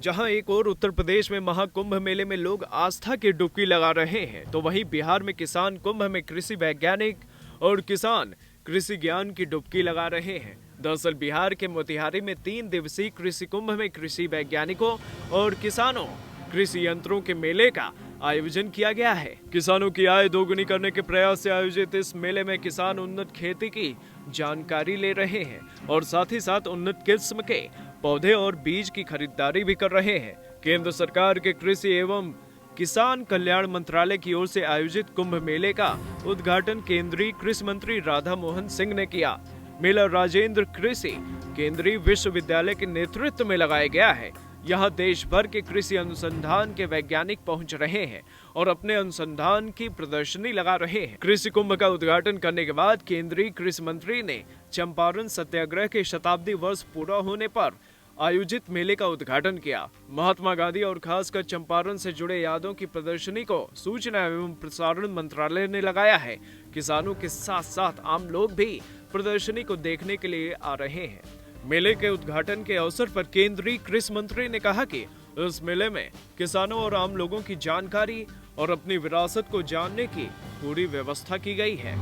जहां एक और उत्तर प्रदेश में महाकुंभ मेले में लोग आस्था की डुबकी लगा रहे हैं, तो वहीं बिहार में किसान कुंभ में कृषि वैज्ञानिक और किसान कृषि ज्ञान की डुबकी लगा रहे हैं। दरअसल बिहार के मोतिहारी में 3 दिवसीय कृषि कुंभ में कृषि वैज्ञानिकों और किसानों कृषि यंत्रों के मेले का आयोजन किया गया है। किसानों की आय दोगुनी करने के प्रयास से आयोजित इस मेले में किसान उन्नत खेती की जानकारी ले रहे हैं और साथ ही साथ उन्नत किस्म के पौधे और बीज की खरीदारी भी कर रहे हैं। केंद्र सरकार के कृषि एवं किसान कल्याण मंत्रालय की ओर से आयोजित कुंभ मेले का उद्घाटन केंद्रीय कृषि मंत्री राधा मोहन सिंह ने किया। मेला राजेंद्र कृषि केंद्रीय विश्वविद्यालय के नेतृत्व में लगाया गया है। यहाँ देश भर के कृषि अनुसंधान के वैज्ञानिक पहुंच रहे हैं और अपने अनुसंधान की प्रदर्शनी लगा रहे हैं। कृषि कुंभ का उद्घाटन करने के बाद केंद्रीय कृषि मंत्री ने चंपारण सत्याग्रह के शताब्दी वर्ष पूरा होने पर आयोजित मेले का उद्घाटन किया। महात्मा गांधी और खासकर चंपारण से जुड़े यादों की प्रदर्शनी को सूचना एवं प्रसारण मंत्रालय ने लगाया है। किसानों के साथ साथ आम लोग भी प्रदर्शनी को देखने के लिए आ रहे हैं। मेले के उद्घाटन के अवसर पर केंद्रीय कृषि मंत्री ने कहा कि इस मेले में किसानों और आम लोगों की जानकारी और अपनी विरासत को जानने की पूरी व्यवस्था की गई है।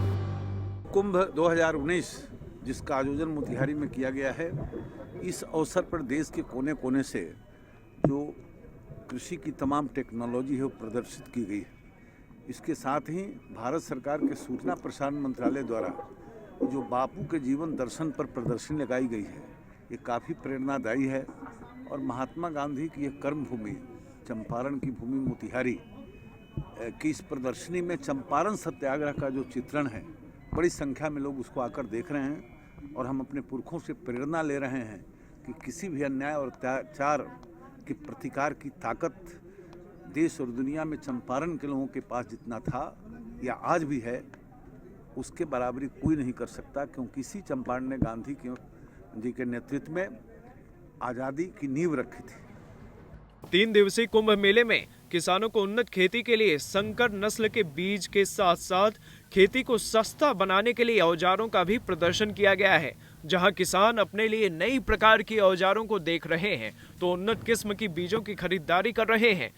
कुंभ 2019 जिसका आयोजन मोतिहारी में किया गया है, इस अवसर पर देश के कोने कोने से जो कृषि की तमाम टेक्नोलॉजी है वो प्रदर्शित की गई है। इसके साथ ही भारत सरकार के सूचना प्रसारण मंत्रालय द्वारा जो बापू के जीवन दर्शन पर प्रदर्शनी लगाई गई है, ये काफ़ी प्रेरणादायी है। और महात्मा गांधी की यह कर्म भूमि चंपारण की भूमि मोतिहारी की इस प्रदर्शनी में चंपारण सत्याग्रह का जो चित्रण है, बड़ी संख्या में लोग उसको आकर देख रहे हैं और हम अपने पुरखों से प्रेरणा ले रहे हैं कि किसी भी अन्याय और अत्याचार के प्रतिकार की ताकत देश और दुनिया में चंपारण के लोगों के पास जितना था या आज भी है, उसके बराबरी कोई नहीं कर सकता, क्योंकि इसी चंपारण ने गांधी जी के नेतृत्व में आज़ादी की नींव रखी थी। 3 दिवसीय कुंभ मेले में किसानों को उन्नत खेती के लिए संकर नस्ल के बीज के साथ साथ खेती को सस्ता बनाने के लिए औजारों का भी प्रदर्शन किया गया है। जहां किसान अपने लिए नई प्रकार की औजारों को देख रहे हैं तो उन्नत किस्म की बीजों की खरीदारी कर रहे हैं।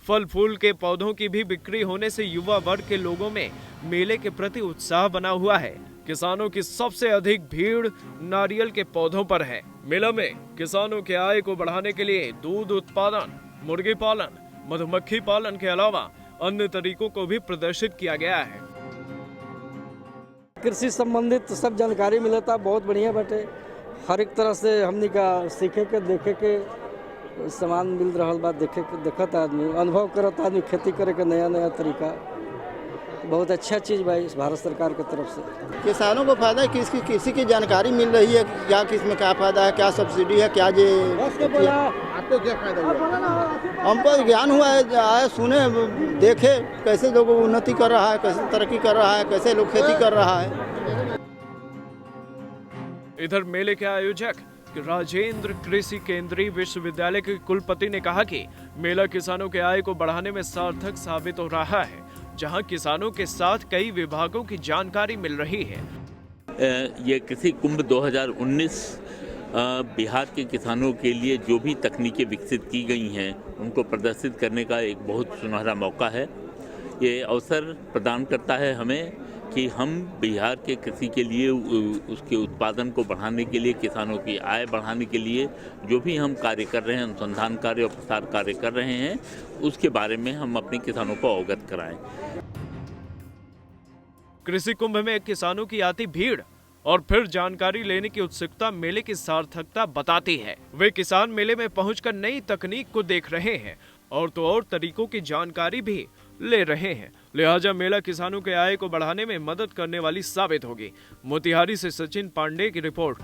फल फूल के पौधों की भी बिक्री होने से युवा वर्ग के लोगों में मेले के प्रति उत्साह बना हुआ है। किसानों की सबसे अधिक भीड़ नारियल के पौधों पर है। मेला में किसानों के आय को बढ़ाने के लिए दूध उत्पादन, मुर्गी पालन, मधुमक्खी पालन के अलावा अन्य तरीकों को भी प्रदर्शित किया गया है। कृषि संबंधित सब जानकारी मिलता, बहुत बढ़िया बाटे। हर एक तरह से हमनी का सीखे के देखे के सामान मिल रहा बा, देखत आदमी अनुभव करत आदमी खेती करे के नया नया तरीका। बहुत अच्छा चीज़ भाई इस भारत सरकार की तरफ से किसानों को फायदा है, किसी की जानकारी मिल रही है, क्या किसमें क्या फायदा है, क्या सब्सिडी है, क्या ये आपको क्या फायदा हुआ? हमको ज्ञान हुआ है, आए सुने देखे कैसे लोग उन्नति कर रहा है, कैसे तरक्की कर रहा है, कैसे लोग खेती कर रहा है। इधर मेले के आयोजक राजेंद्र कृषि केंद्रीय विश्वविद्यालय के कुलपति ने कहा कि मेला किसानों के आय को बढ़ाने में सार्थक साबित हो रहा है, जहां किसानों के साथ कई विभागों की जानकारी मिल रही है। ये कृषि कुंभ 2019 बिहार के किसानों के लिए जो भी तकनीकें विकसित की गई हैं उनको प्रदर्शित करने का एक बहुत सुनहरा मौका है। ये अवसर प्रदान करता है हमें कि हम बिहार के कृषि के लिए उसके उत्पादन को बढ़ाने के लिए, किसानों की आय बढ़ाने के लिए जो भी हम कार्य कर रहे हैं, अनुसंधान कार्य और प्रसार कार्य कर रहे हैं, उसके बारे में हम अपने किसानों को अवगत कराएं। कृषि कुंभ में किसानों की आती भीड़ और फिर जानकारी लेने की उत्सुकता मेले की सार्थकता बताती है। वे किसान मेले में पहुंचकर नई तकनीक को देख रहे हैं और तो और तरीकों की जानकारी भी ले रहे हैं। लिहाजा मेला किसानों के आय को बढ़ाने में मदद करने वाली साबित होगी। मोतिहारी से सचिन पांडे की रिपोर्ट।